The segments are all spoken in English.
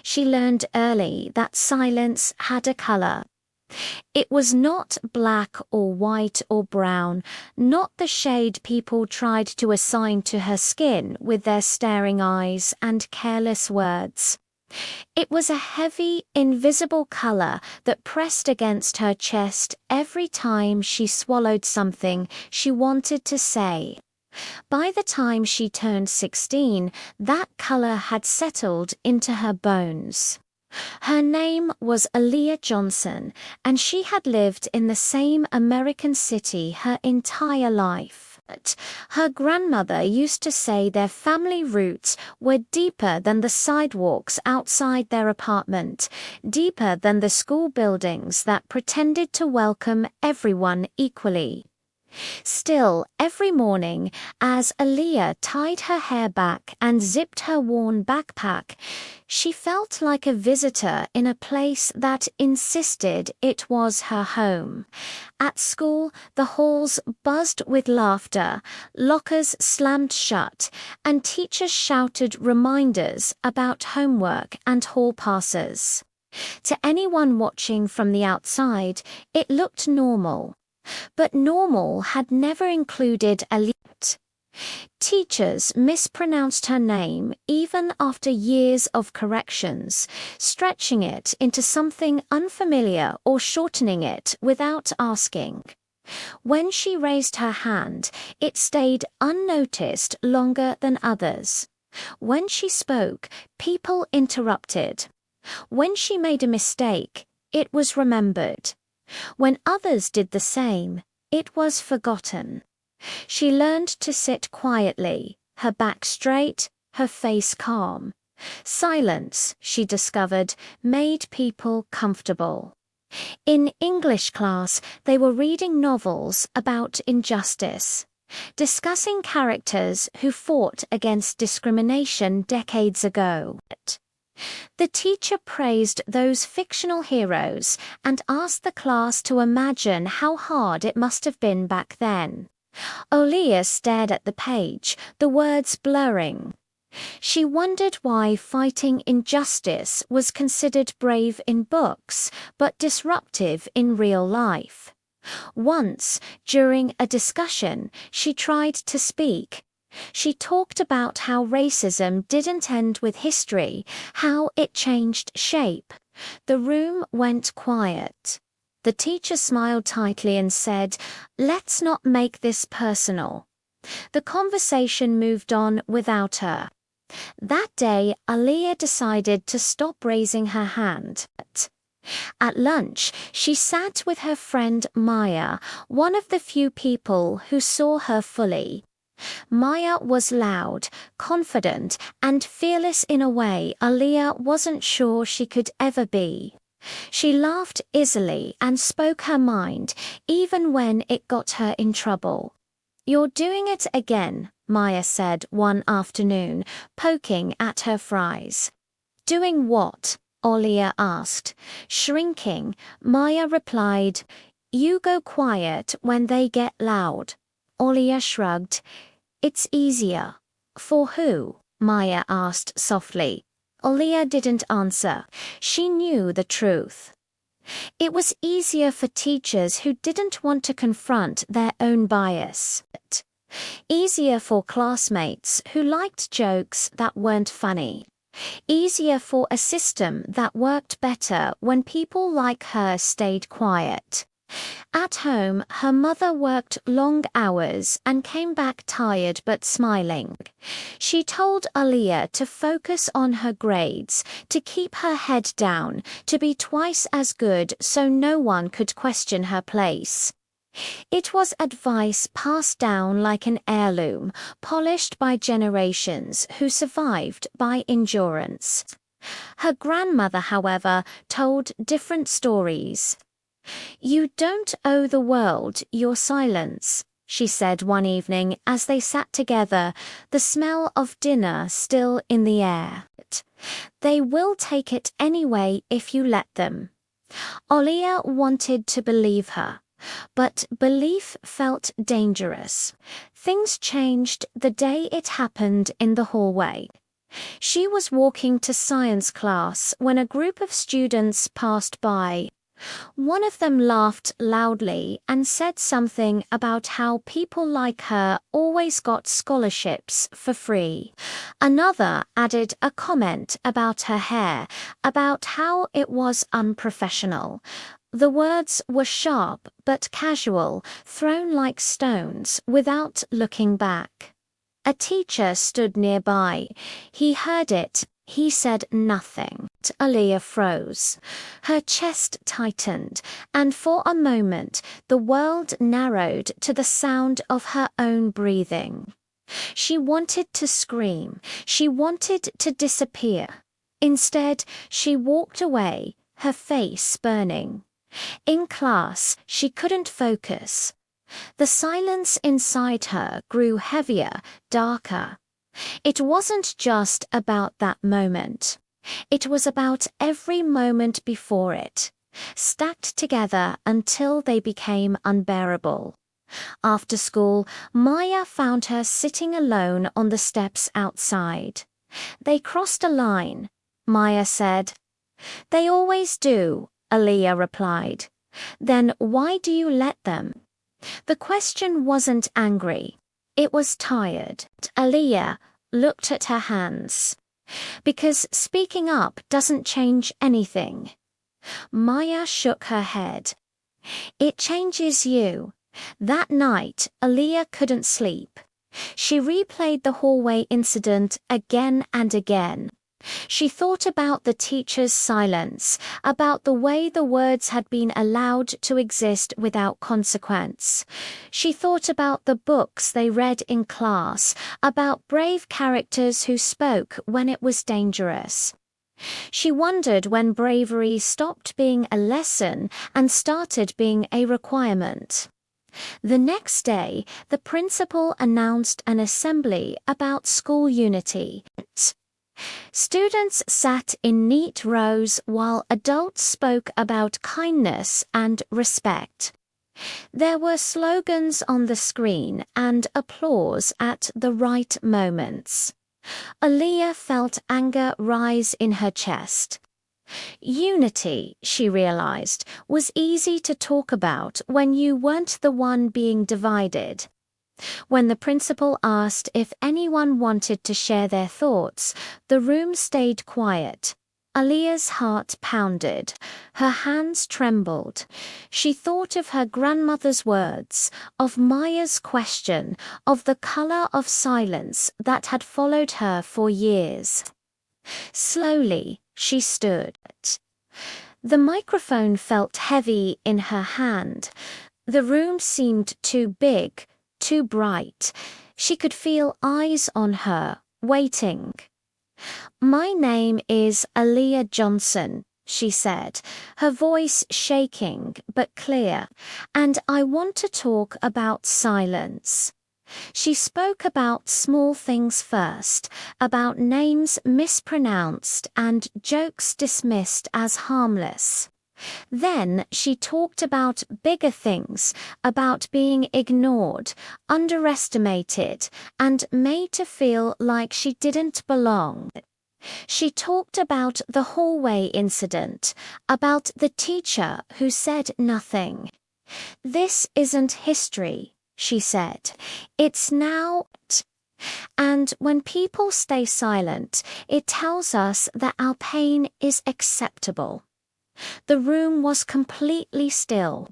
She learned early that silence had a color. It was not black or white or brown, not the shade people tried to assign to her skin with their staring eyes and careless words. It was a heavy, invisible color that pressed against her chest every time she swallowed something she wanted to say. By the time she turned 16, that color had settled into her bones. Her name was Aaliyah Johnson, and she had lived in the same American city her entire life. Her grandmother used to say their family roots were deeper than the sidewalks outside their apartment, deeper than the school buildings that pretended to welcome everyone equally. Still, every morning, as Aaliyah tied her hair back and zipped her worn backpack, she felt like a visitor in a place that insisted it was her home. At school, the halls buzzed with laughter, lockers slammed shut, and teachers shouted reminders about homework and hall passes. To anyone watching from the outside, it looked normal. But normal had never included Aaliyah. Teachers mispronounced her name even after years of corrections, stretching it into something unfamiliar or shortening it without asking. When she raised her hand, it stayed unnoticed longer than others. When she spoke, people interrupted. When she made a mistake, it was remembered. When others did the same, it was forgotten. She learned to sit quietly, her back straight, her face calm. Silence, she discovered, made people comfortable. In English class, they were reading novels about injustice, discussing characters who fought against discrimination decades ago. The teacher praised those fictional heroes and asked the class to imagine how hard it must have been back then. Aaliyah stared at the page, the words blurring. She wondered why fighting injustice was considered brave in books, but disruptive in real life. Once, during a discussion, she tried to speak. She talked about how racism didn't end with history, how it changed shape. The room went quiet. The teacher smiled tightly and said, "Let's not make this personal." The conversation moved on without her. That day, Aaliyah decided to stop raising her hand. At lunch, she sat with her friend Maya, one of the few people who saw her fully. Maya was loud, confident, and fearless in a way Aaliyah wasn't sure she could ever be. She laughed easily and spoke her mind, even when it got her in trouble. "You're doing it again," Maya said one afternoon, poking at her fries. "Doing what?" Aaliyah asked. Shrinking, Maya replied, "You go quiet when they get loud." Aaliyah shrugged. "It's easier." "For who?" Maya asked softly. Aaliyah didn't answer. She knew the truth. It was easier for teachers who didn't want to confront their own bias. Easier for classmates who liked jokes that weren't funny. Easier for a system that worked better when people like her stayed quiet. At home, her mother worked long hours and came back tired but smiling. She told Aaliyah to focus on her grades, to keep her head down, to be twice as good so no one could question her place. It was advice passed down like an heirloom, polished by generations who survived by endurance. Her grandmother, however, told different stories. "You don't owe the world your silence," she said one evening as they sat together, the smell of dinner still in the air. "They will take it anyway if you let them." Aaliyah wanted to believe her, but belief felt dangerous. Things changed the day it happened in the hallway. She was walking to science class when a group of students passed by. One of them laughed loudly and said something about how people like her always got scholarships for free. Another added a comment about her hair, about how it was unprofessional. The words were sharp but casual, thrown like stones without looking back. A teacher stood nearby. He heard it. He said nothing. Aaliyah froze. Her chest tightened, and for a moment the world narrowed to the sound of her own breathing. She wanted to scream. She wanted to disappear. Instead, she walked away, her face burning. In class, she couldn't focus. The silence inside her grew heavier, darker. It wasn't just about that moment. It was about every moment before it, stacked together until they became unbearable. After school, Maya found her sitting alone on the steps outside. They crossed a line. Maya said. "They always do," Aaliyah replied. "Then why do you let them?" The question wasn't angry. It was tired. Aaliyah looked at her hands. "Because speaking up doesn't change anything." Maya shook her head. "It changes you." That night, Aaliyah couldn't sleep. She replayed the hallway incident again and again. She thought about the teacher's silence, about the way the words had been allowed to exist without consequence. She thought about the books they read in class, about brave characters who spoke when it was dangerous. She wondered when bravery stopped being a lesson and started being a requirement. The next day, the principal announced an assembly about school unity. Students sat in neat rows while adults spoke about kindness and respect. There were slogans on the screen and applause at the right moments. Aaliyah felt anger rise in her chest. Unity, she realized, was easy to talk about when you weren't the one being divided. When the principal asked if anyone wanted to share their thoughts, the room stayed quiet. Aaliyah's heart pounded. Her hands trembled. She thought of her grandmother's words, of Maya's question, of the color of silence that had followed her for years. Slowly, she stood. The microphone felt heavy in her hand. The room seemed too big, too bright. She could feel eyes on her, waiting. "My name is Aaliyah Johnson," she said, her voice shaking but clear, "and I want to talk about silence." She spoke about small things first, about names mispronounced and jokes dismissed as harmless. Then she talked about bigger things, about being ignored, underestimated, and made to feel like she didn't belong. She talked about the hallway incident, about the teacher who said nothing. "This isn't history," she said. "It's now." And when people stay silent, it tells us that our pain is acceptable. The room was completely still.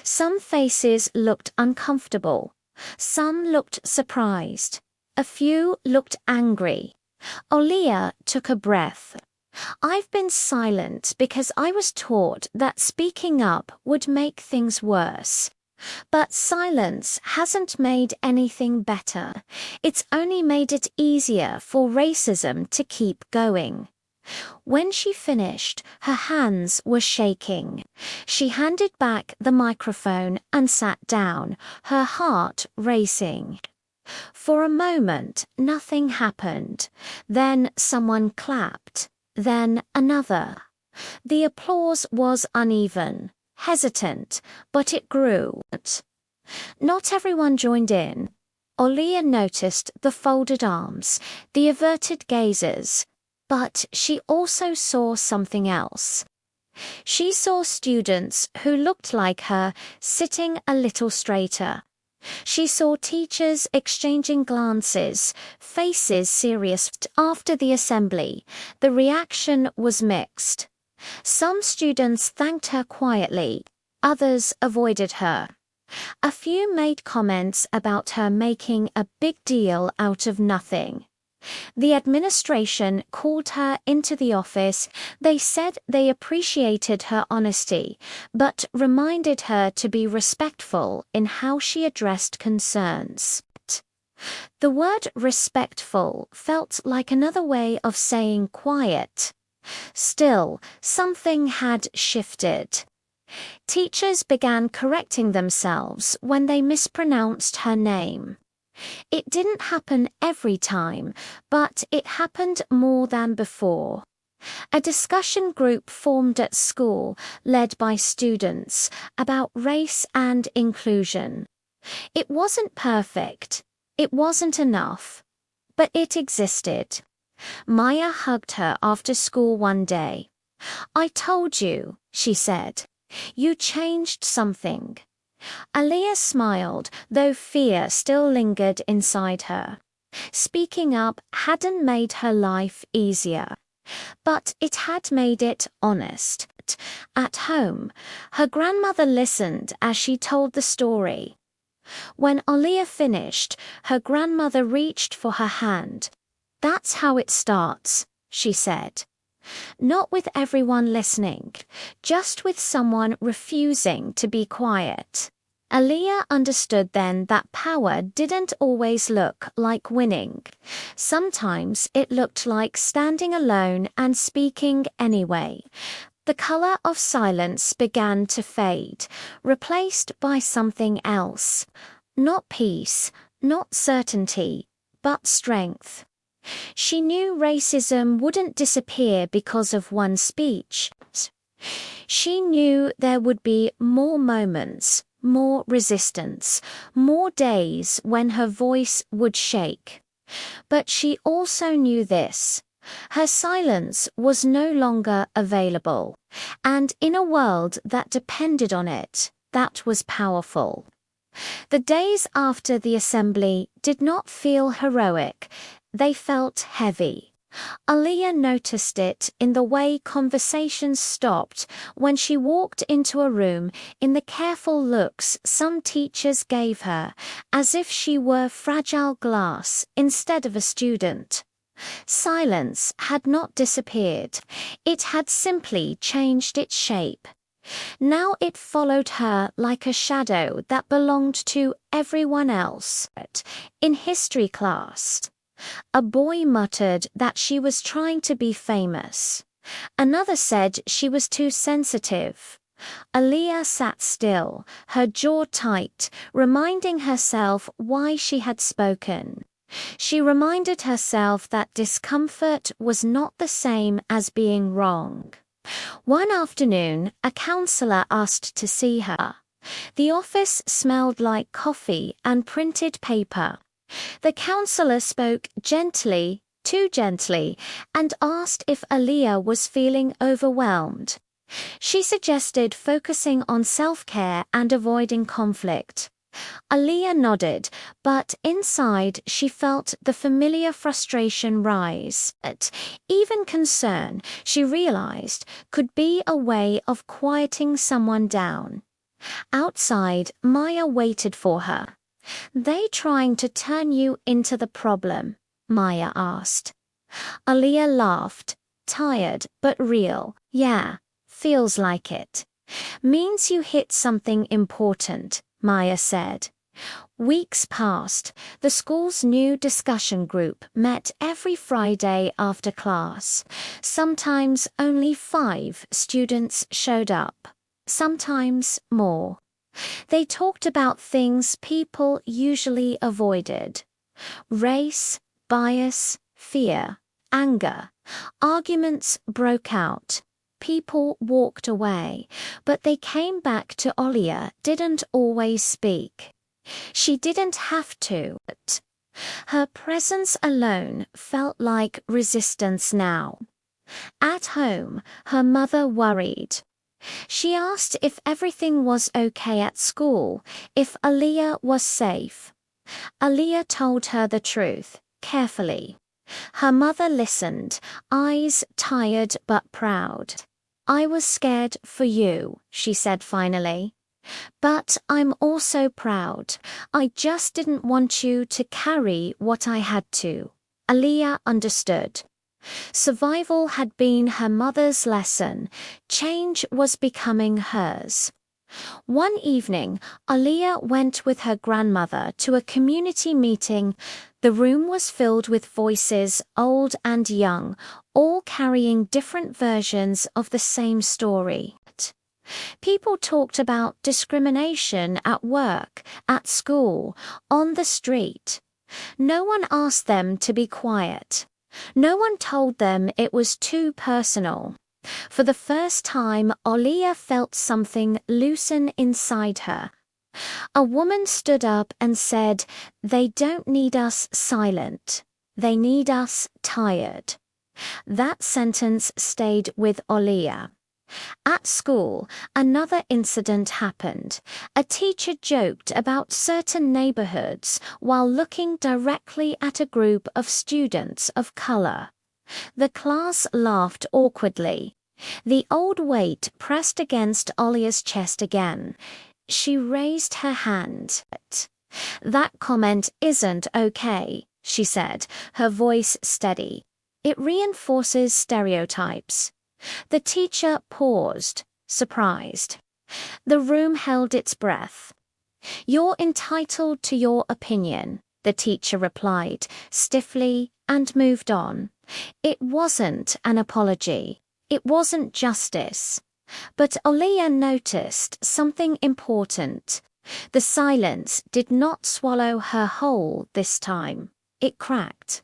Some faces looked uncomfortable. Some looked surprised. A few looked angry. Aaliyah took a breath. "I've been silent because I was taught that speaking up would make things worse. But silence hasn't made anything better. It's only made it easier for racism to keep going." When she finished, her hands were shaking. She handed back the microphone and sat down, her heart racing. For a moment, nothing happened. Then someone clapped. Then another. The applause was uneven, hesitant, but it grew. Not everyone joined in. Olia noticed the folded arms, the averted gazes, but she also saw something else. She saw students who looked like her sitting a little straighter. She saw teachers exchanging glances, faces serious. After the assembly, the reaction was mixed. Some students thanked her quietly, others avoided her. A few made comments about her making a big deal out of nothing. The administration called her into the office. They said they appreciated her honesty, but reminded her to be respectful in how she addressed concerns. The word respectful felt like another way of saying quiet. Still, something had shifted. Teachers began correcting themselves when they mispronounced her name. It didn't happen every time, but it happened more than before. A discussion group formed at school, led by students, about race and inclusion. It wasn't perfect. It wasn't enough. But it existed. Maya hugged her after school one day. "I told you," she said. "You changed something." Aliyah smiled, though fear still lingered inside her. Speaking up hadn't made her life easier, but it had made it honest. At home, her grandmother listened as she told the story. When Aliyah finished, her grandmother reached for her hand. "That's how it starts," she said. Not with everyone listening, just with someone refusing to be quiet. Aliyah understood then that power didn't always look like winning. Sometimes it looked like standing alone and speaking anyway. The color of silence began to fade, replaced by something else. Not peace, not certainty, but strength. She knew racism wouldn't disappear because of one speech. She knew there would be more moments, more resistance, more days when her voice would shake. But she also knew this: her silence was no longer available, and in a world that depended on it, that was powerful. The days after the assembly did not feel heroic. They felt heavy. Aliyah noticed it in the way conversations stopped when she walked into a room, in the careful looks some teachers gave her, as if she were fragile glass instead of a student. Silence had not disappeared. It had simply changed its shape. Now it followed her like a shadow that belonged to everyone else. In history class, a boy muttered that she was trying to be famous. Another said she was too sensitive. Aliyah sat still, her jaw tight, reminding herself why she had spoken. She reminded herself that discomfort was not the same as being wrong. One afternoon, a counselor asked to see her. The office smelled like coffee and printed paper. The counselor spoke gently, too gently, and asked if Aliyah was feeling overwhelmed. She suggested focusing on self-care and avoiding conflict. Aliyah nodded, but inside she felt the familiar frustration rise. Even concern, she realized, could be a way of quieting someone down. Outside, Maya waited for her. "They trying to turn you into the problem?" Maya asked. Aliyah laughed, tired but real. "Yeah, feels like it. Means you hit something important," Maya said. Weeks passed. The school's new discussion group met every Friday after class. Sometimes only 5 students showed up, sometimes more. They talked about things people usually avoided: race, bias, fear, anger. Arguments broke out. People walked away, but they came back to Aliyah, didn't always speak. She didn't have to. Her presence alone felt like resistance now. At home, her mother worried. She asked if everything was okay at school, if Aaliyah was safe. Aaliyah told her the truth, carefully. Her mother listened, eyes tired but proud. "I was scared for you," she said finally. "But I'm also proud. I just didn't want you to carry what I had to." Aaliyah understood. Survival had been her mother's lesson. Change was becoming hers. One evening, Aaliyah went with her grandmother to a community meeting. The room was filled with voices, old and young, all carrying different versions of the same story. People talked about discrimination at work, at school, on the street. No one asked them to be quiet. No one told them it was too personal. For the first time, Aaliyah felt something loosen inside her. A woman stood up and said, "They don't need us silent. They need us tired." That sentence stayed with Aaliyah. At school, another incident happened. A teacher joked about certain neighborhoods while looking directly at a group of students of color. The class laughed awkwardly. The old weight pressed against Aaliyah's chest again. She raised her hand. "That comment isn't okay," she said, her voice steady. "It reinforces stereotypes." The teacher paused, surprised. The room held its breath. "You're entitled to your opinion," the teacher replied, stiffly, and moved on. It wasn't an apology. It wasn't justice. But Aaliyah noticed something important. The silence did not swallow her whole this time. It cracked.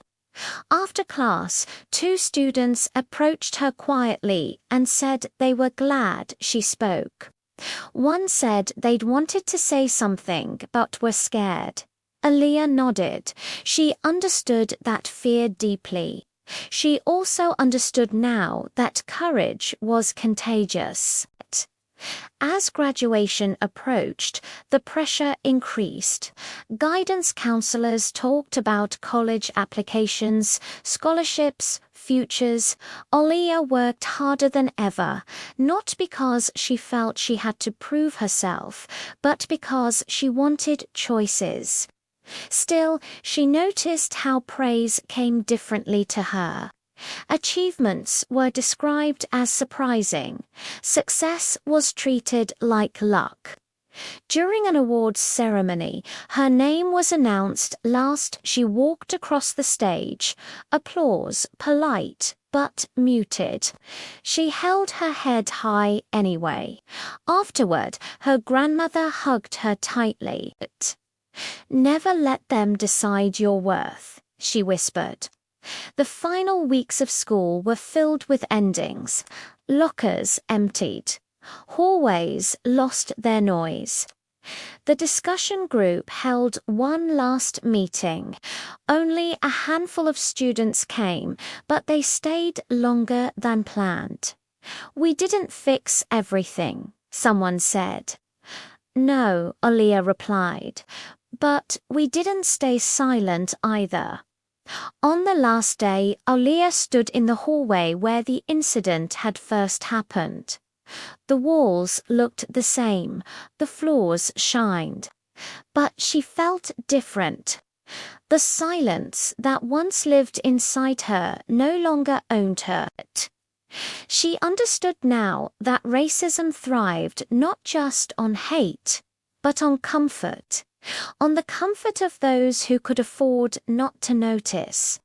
After class, 2 students approached her quietly and said they were glad she spoke. One said they'd wanted to say something but were scared. Aaliyah nodded. She understood that fear deeply. She also understood now that courage was contagious. As graduation approached, the pressure increased. Guidance counselors talked about college applications, scholarships, futures. Aaliyah worked harder than ever, not because she felt she had to prove herself, but because she wanted choices. Still, she noticed how praise came differently to her. Achievements were described as surprising. Success was treated like luck. During an awards ceremony, her name was announced last she walked across the stage. Applause, polite, but muted. She held her head high anyway. Afterward, her grandmother hugged her tightly. "Never let them decide your worth," she whispered. The final weeks of school were filled with endings. Lockers emptied. Hallways lost their noise. The discussion group held one last meeting. Only a handful of students came, but they stayed longer than planned. "We didn't fix everything," someone said. "No," Aaliyah replied. "But we didn't stay silent either." On the last day, Aaliyah stood in the hallway where the incident had first happened. The walls looked the same, the floors shined. But she felt different. The silence that once lived inside her no longer owned her. She understood now that racism thrived not just on hate, but on comfort. On the comfort of those who could afford not to notice.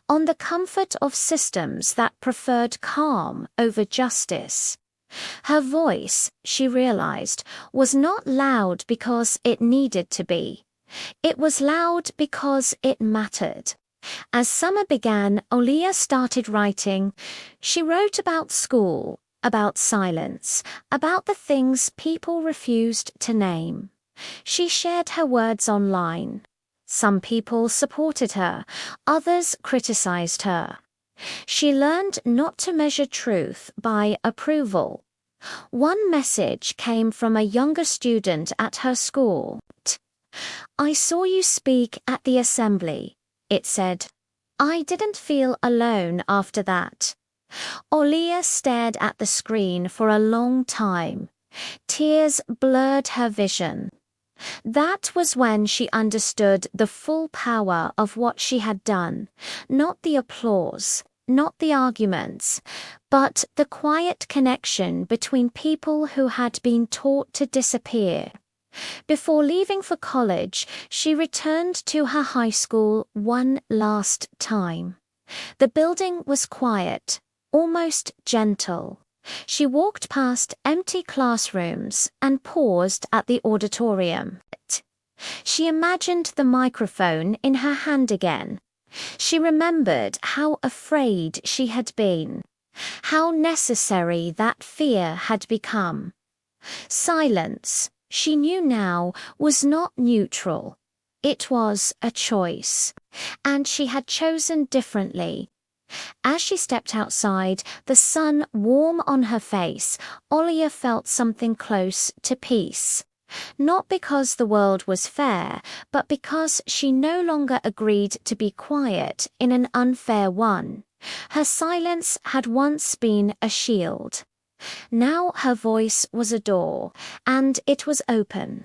On the comfort of systems that preferred calm over justice. Her voice, she realized, was not loud because it needed to be. It was loud because it mattered. As summer began, Aaliyah started writing. She wrote about school, about silence, about the things people refused to name. She shared her words online. Some people supported her, others criticized her. She learned not to measure truth by approval. One message came from a younger student at her school. "I saw you speak at the assembly," it said. "I didn't feel alone after that." Olia stared at the screen for a long time. Tears blurred her vision. That was when she understood the full power of what she had done, not the applause, not the arguments, but the quiet connection between people who had been taught to disappear. Before leaving for college, she returned to her high school one last time. The building was quiet, almost gentle. She walked past empty classrooms and paused at the auditorium. She imagined the microphone in her hand again. She remembered how afraid she had been, how necessary that fear had become. Silence, she knew now, was not neutral. It was a choice, and she had chosen differently. As she stepped outside, the sun warm on her face, Olia felt something close to peace. Not because the world was fair, but because she no longer agreed to be quiet in an unfair one. Her silence had once been a shield. Now her voice was a door, and it was open.